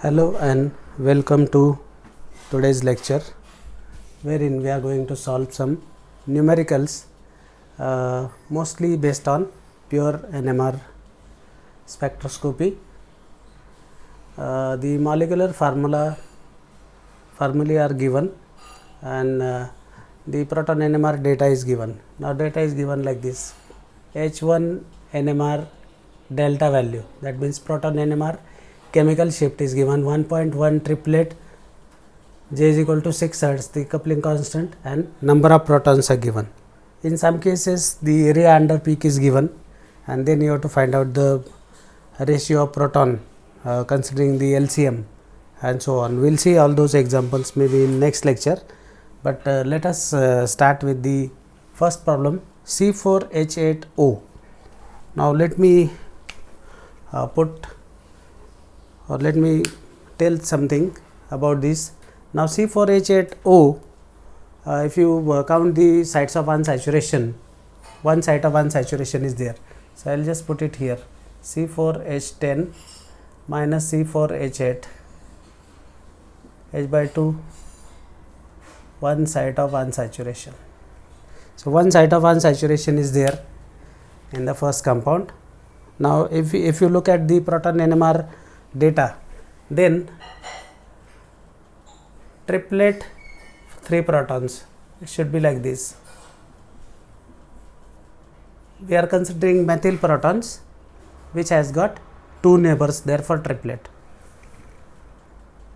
Hello and welcome to today's lecture, wherein we are going to solve some numericals mostly based on pure NMR spectroscopy. The molecular formulae are given, and the proton NMR data is given. Now data is given like this: H1 NMR delta value, that means proton NMR chemical shift is given 1.1 triplet, J is equal to 6 Hertz, the coupling constant, and number of protons are given. In some cases the area under peak is given, and then you have to find out the ratio of proton considering the LCM and so on. We will see all those examples maybe in next lecture, but let us start with the first problem, C4H8O. Now let me let me tell something about this. Now C4H8O, if you count the sites of unsaturation, one site of unsaturation is there. So I will just put it here, C4H10 minus C4H8, H by 2, one site of unsaturation. So one site of unsaturation is there in the first compound. Now if you look at the proton NMR data, then triplet 3 protons, it should be like this. We are considering methyl protons which has got 2 neighbors, therefore triplet.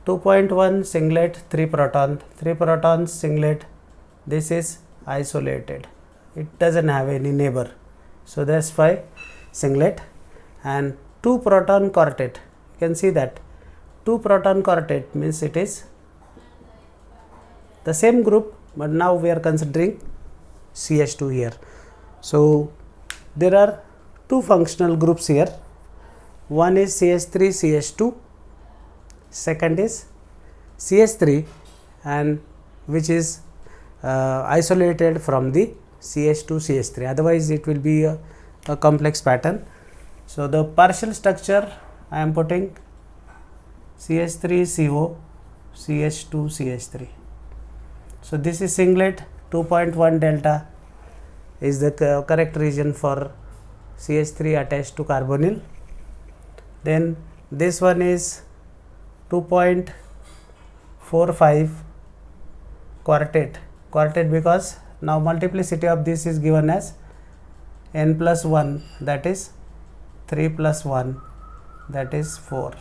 2.1 singlet, 3 protons singlet, this is isolated, it doesn't have any neighbor, so that's why singlet. And 2 proton quartet, you can see that 2 proton quartet means it is the same group, but now we are considering CH2 here. So there are 2 functional groups here, one is CH3 CH2, second is CH3, and which is isolated from the CH2 CH3, otherwise it will be a complex pattern. So the partial structure I am putting CH3CO CH2 CH3. So this is singlet, 2.1 delta is the correct region for CH3 attached to carbonyl. Then this one is 2.45 quartet because now multiplicity of this is given as n plus 1, that is 3 plus 1, that is 4,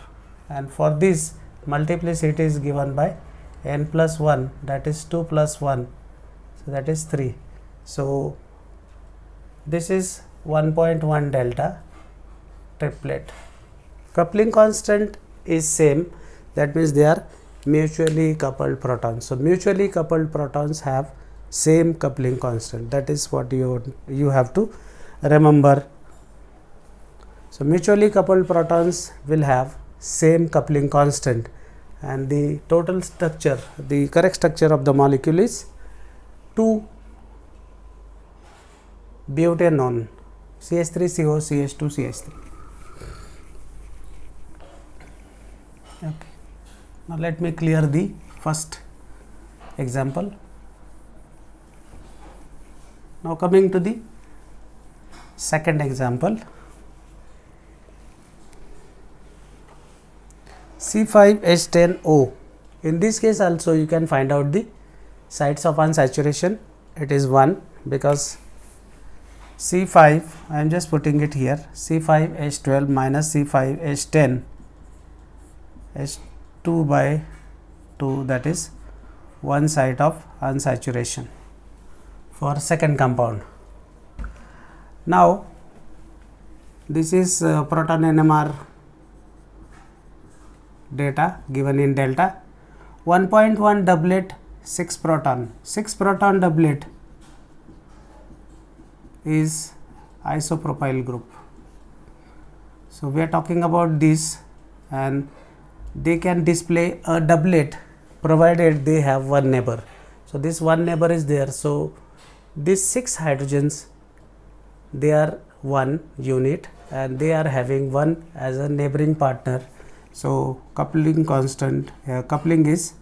and for this multiplicity is given by n plus 1, that is 2 plus 1, so that is 3. So this is 1.1 delta triplet. Coupling constant is same, that means they are mutually coupled protons. So mutually coupled protons have same coupling constant, that is what you have to remember. So mutually coupled protons will have same coupling constant, and the total structure, the correct structure of the molecule is 2-butanone, CH3CO CH2 CH3. Okay. Now let me clear the first example. Now coming to the second example, C5H10O. In this case also you can find out the sites of unsaturation. It is 1 because C5, I am just putting it here, C5H12 minus C5H10, H2 by 2, that is one site of unsaturation for second compound. Now this is proton NMR data given in delta, 1.1 doublet, 6 proton doublet is isopropyl group. So we are talking about this, and they can display a doublet provided they have one neighbor. So this one neighbor is there, so these 6 hydrogens, they are one unit and they are having one as a neighboring partner, So coupling constant, coupling is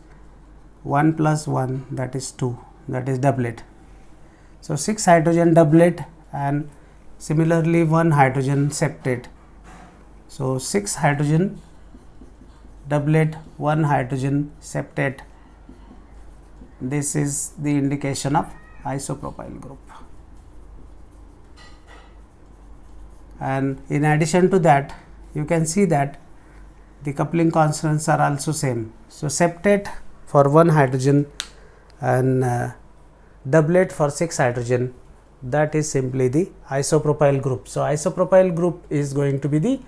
1 plus 1, that is 2, that is doublet. So 6 hydrogen doublet and similarly 1 hydrogen septate. So 6 hydrogen doublet, 1 hydrogen septate. This is the indication of isopropyl group. And in addition to that, you can see that the coupling constants are also same. So septate for 1 hydrogen and doublet for 6 hydrogen, that is simply the isopropyl group. So isopropyl group is going to be the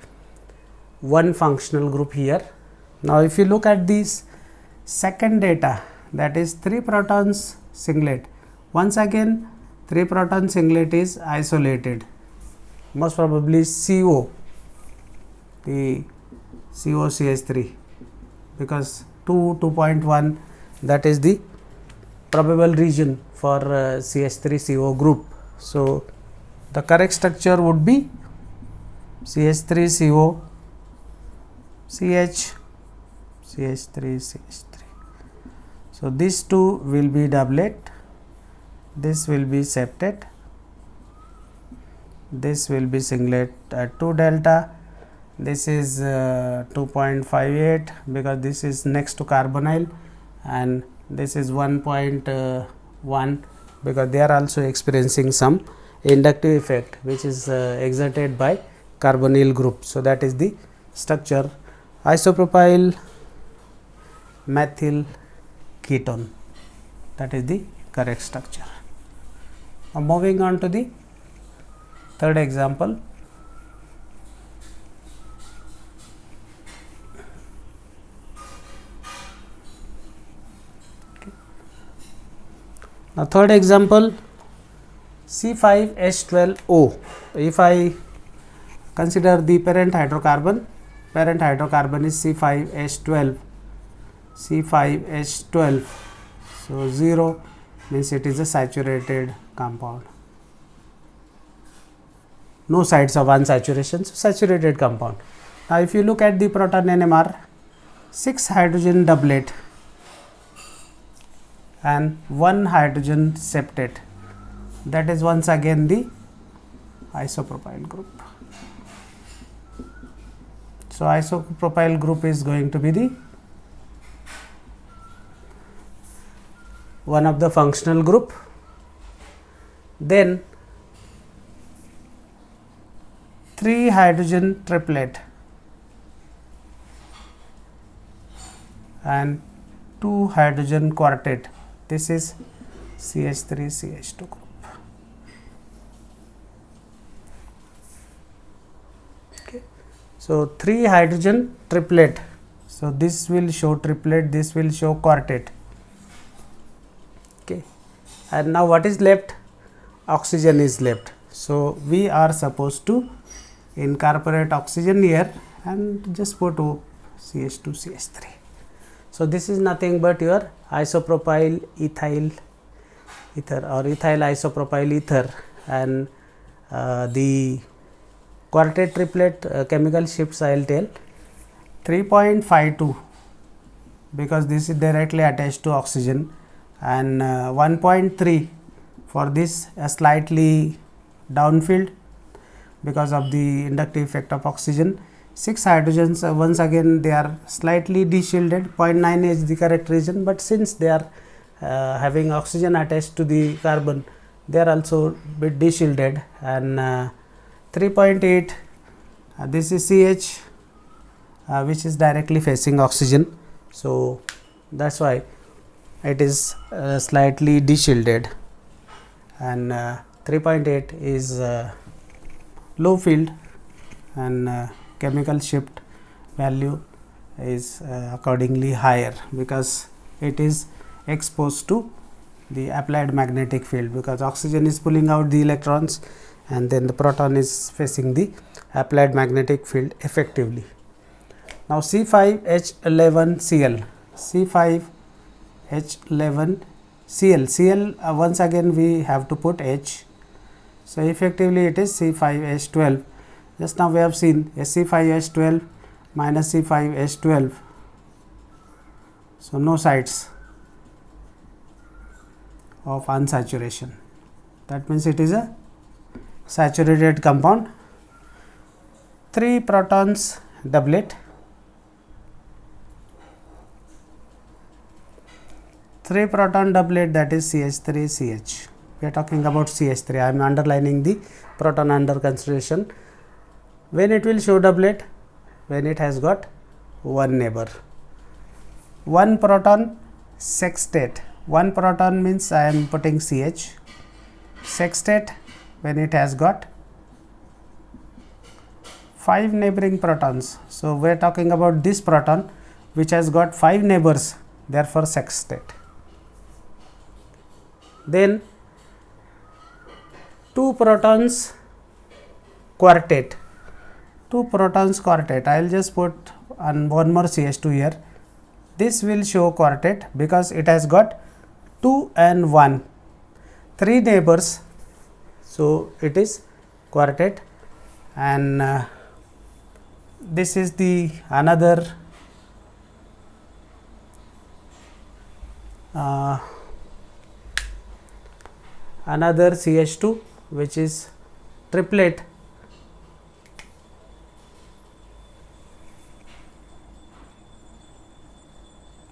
one functional group here. Now if you look at this second data, that is 3 protons singlet, once again 3 proton singlet is isolated, most probably CO, the COCH3, because 2.1, that is the probable region for CH3CO group. So the correct structure would be CH3CO, CH, CH3, CH3. So these two will be doublet, this will be septate, this will be singlet at 2 delta, this is 2.58 because this is next to carbonyl, and this is 1.1 because they are also experiencing some inductive effect which is exerted by carbonyl group. So that is the structure, isopropyl methyl ketone, that is the correct structure. Now moving on to the third example. Now third example, C5H12O. If I consider the parent hydrocarbon is C5H12, C5H12, so 0 means it is a saturated compound, no sites of unsaturation, so saturated compound. Now if you look at the proton NMR, 6 hydrogen doublet and 1 hydrogen septate, that is once again the isopropyl group. So isopropyl group is going to be the one of the functional group. Then 3 hydrogen triplet and 2 hydrogen quartet, this is CH3 CH2 group. Okay. So 3 hydrogen triplet, so this will show triplet, this will show quartet. Okay. And now what is left? Oxygen is left. So we are supposed to incorporate oxygen here and just put CH2 CH3. So this is nothing but your isopropyl ethyl ether or ethyl isopropyl ether, and the quartet triplet chemical shifts I will tell 3.52 because this is directly attached to oxygen, and 1.3 for this slightly downfield because of the inductive effect of oxygen. 6 hydrogens, once again they are slightly deshielded, 0.9 is the correct region, but since they are having oxygen attached to the carbon, they are also bit deshielded. And 3.8, this is CH which is directly facing oxygen, so that is why it is slightly deshielded, and 3.8 is low field, and chemical shift value is accordingly higher because it is exposed to the applied magnetic field, because oxygen is pulling out the electrons and then the proton is facing the applied magnetic field effectively. Now C5H11Cl, C5H11Cl, Cl once again we have to put H, so effectively it is C5H12. Just now we have seen C5H12 minus C5H12. So no sites of unsaturation. That means it is a saturated compound. 3 protons doublet. 3 proton doublet, that is CH3CH. We are talking about CH3. I am underlining the proton under consideration. When it will show doublet? When it has got one neighbor. 1 proton sextate. 1 proton means I am putting CH. Sextate when it has got 5 neighboring protons. So we are talking about this proton which has got 5 neighbors, therefore sextate. Then 2 protons quartet. 2 protons quartet. I will just put one more CH2 here. This will show quartet because it has got 2 and 1, 3 neighbors. So it is quartet, and this is the another CH2 which is triplet.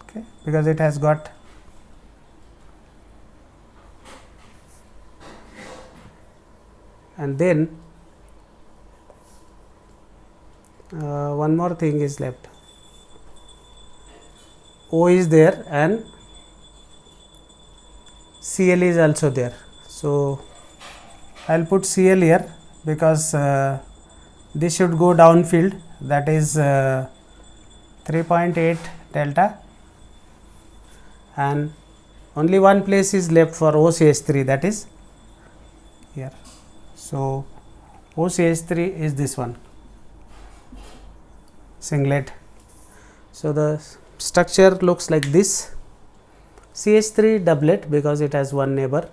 Okay, because it has got and then one more thing is left. O is there and Cl is also there. So I will put Cl here because this should go downfield, that is 3.8 delta, and only one place is left for OCH3, that is here. So OCH3 is this one, singlet. So the structure looks like this. CH3 doublet because it has one neighbor,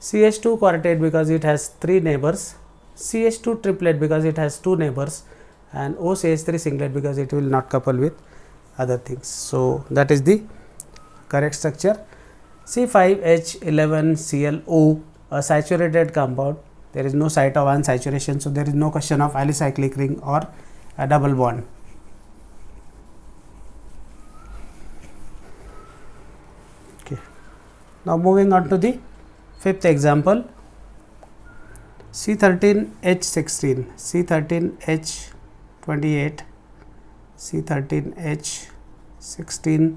CH2 quartet because it has 3 neighbors, CH2 triplet because it has 2 neighbors, and OCH3 singlet because it will not couple with other things. So that is the correct structure. C5H11Cl, a saturated compound. There is no site of unsaturation, so there is no question of alicyclic ring or a double bond. Okay. Now moving on to the 5th example, C13H16, C13H28, C13H16.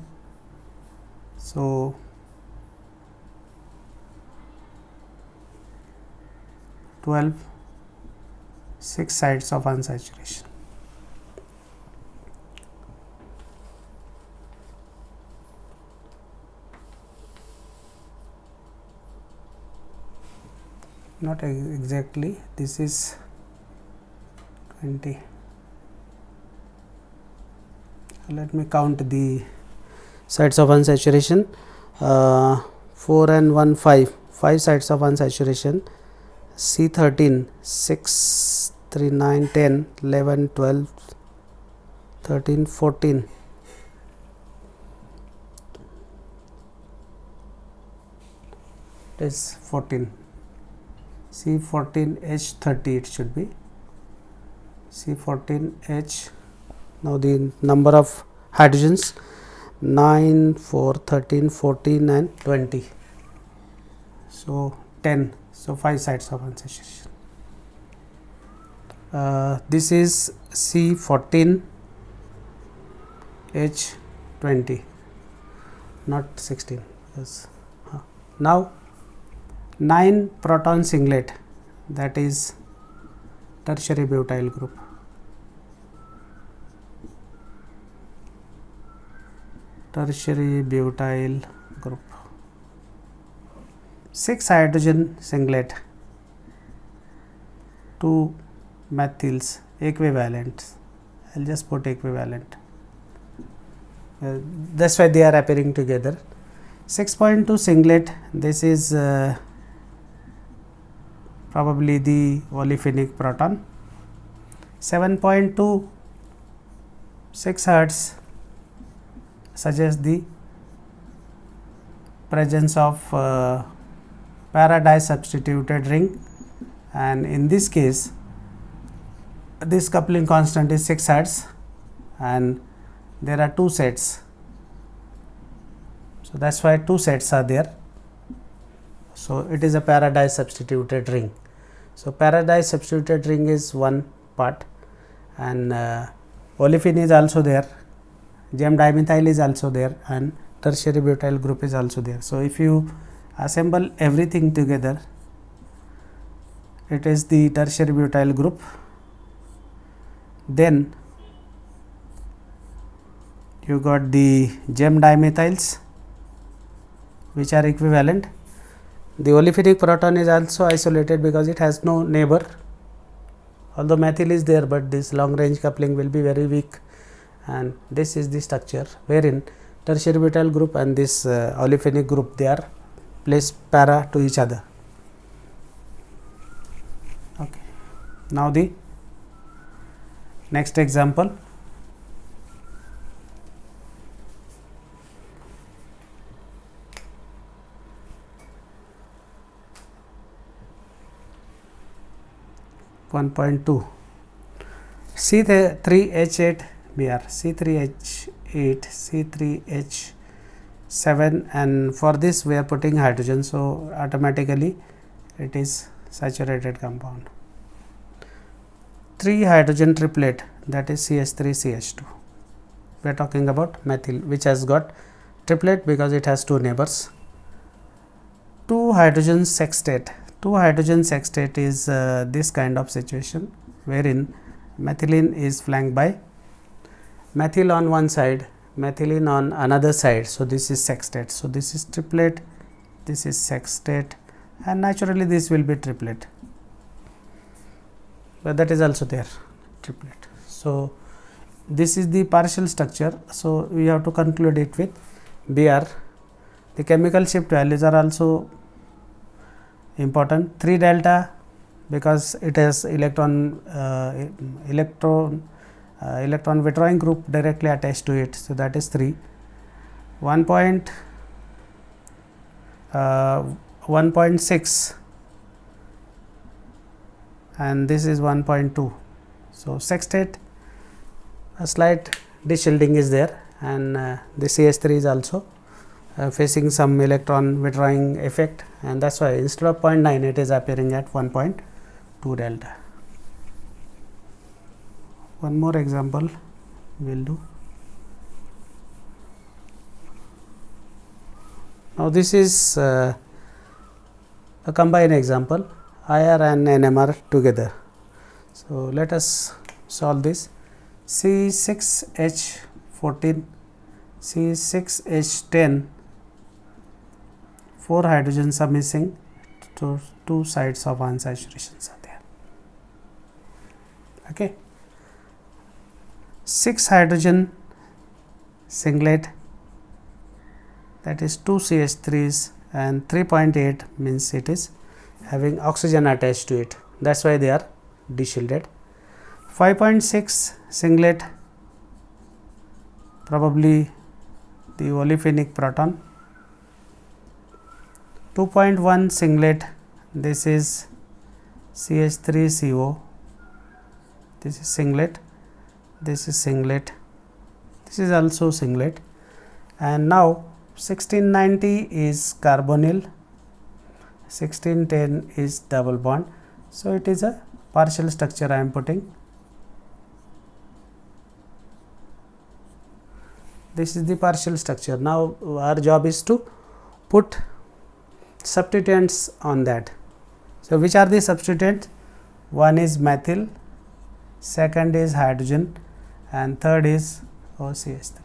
So 12, 6 sites of unsaturation. Not exactly, this is 20. Let me count the sites of unsaturation. 4 and 1, 5 sites of unsaturation. C13, 6, 3, 9, 10, 11, 12, 13, 14. It is 14. C14H30 it should be. C14H. Now the number of hydrogens 9, 4, 13, 14 and 20. So 10. So 5 sites of unsaturation. This is C14H20, not 16. Yes. Now 9 proton singlet, that is tertiary butyl group. Tertiary butyl group. 6 hydrogen singlet, 2 methyls, equivalent. I will just put equivalent. That is why they are appearing together. 6.2 singlet, this is probably the olefinic proton. 7.2 6 hertz suggests the presence of para disubstituted ring, and in this case this coupling constant is 6 hertz and there are 2 sets. So that is why 2 sets are there. So it is a para disubstituted ring. So para disubstituted ring is one part, and olefin is also there, gem dimethyl is also there, and tertiary butyl group is also there. So if you assemble everything together, it is the tertiary butyl group. Then you got the gem dimethyls which are equivalent. The olefinic proton is also isolated because it has no neighbor, although methyl is there, but this long range coupling will be very weak, and this is the structure wherein tertiary butyl group and this olefinic group, they are placed para to each other. Okay. Now the next example. C3H8Br, C3H8, C3H7, and for this we are putting hydrogen, so automatically it is saturated compound. 3 hydrogen triplet, that is CH3CH2. We are talking about methyl which has got triplet because it has 2 neighbors. 2 hydrogen sextate. 2 hydrogen sextate is this kind of situation wherein methylene is flanked by methyl on one side, methylene on another side. So this is sextate. So this is triplet, this is sextate, and naturally this will be triplet, but that is also there, triplet. So this is the partial structure. So we have to conclude it with Br. The chemical shift values are also important. 3 delta because it has electron withdrawing group directly attached to it, so that is 3. 1.6 and this is 1.2. So sextate, a slight deshielding is there, and the CH3 is also facing some electron withdrawing effect, and that is why instead of 0.9 it is appearing at 1.2 delta. One more example we will do. Now this is a combined example, IR and NMR together. So let us solve this. C6H14, C6H10, 4 hydrogens are missing, so 2 sides of unsaturations are there. Okay. 6 hydrogen singlet, that is 2 CH3s, and 3.8 means it is having oxygen attached to it, that is why they are deshielded. 5.6 singlet, probably the olefinic proton. 2.1 singlet, this is CH3CO, this is singlet, this is singlet, this is also singlet, and now 1690 is carbonyl, 1610 is double bond. So it is a partial structure I am putting. This is the partial structure. Now our job is to put substituents on that. So which are the substituents? One is methyl, second is hydrogen, and third is OCH3.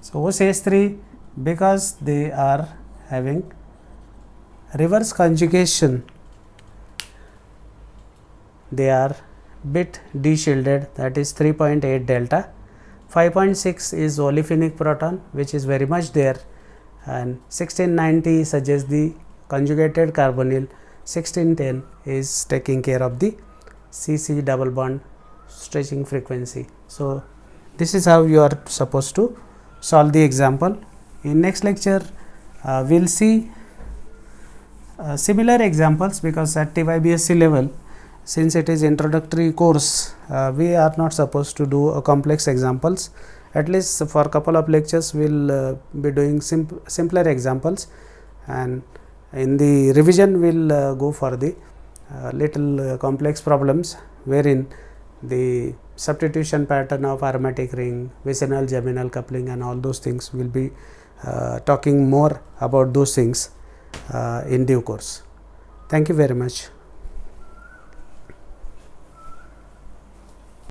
So OCH3, because they are having reverse conjugation, they are bit deshielded, that is 3.8 delta. 5.6 is olefinic proton which is very much there, and 1690 suggests the conjugated carbonyl, 1610 is taking care of the CC double bond stretching frequency. So, this is how you are supposed to solve the example. In next lecture, we will see similar examples, because at TYBSc level, since it is introductory course, we are not supposed to do complex examples. At least for a couple of lectures we will be doing simpler examples, and in the revision we will go for the little complex problems, wherein the substitution pattern of aromatic ring, vicinal geminal coupling and all those things, will be talking more about those things in due course. Thank you very much.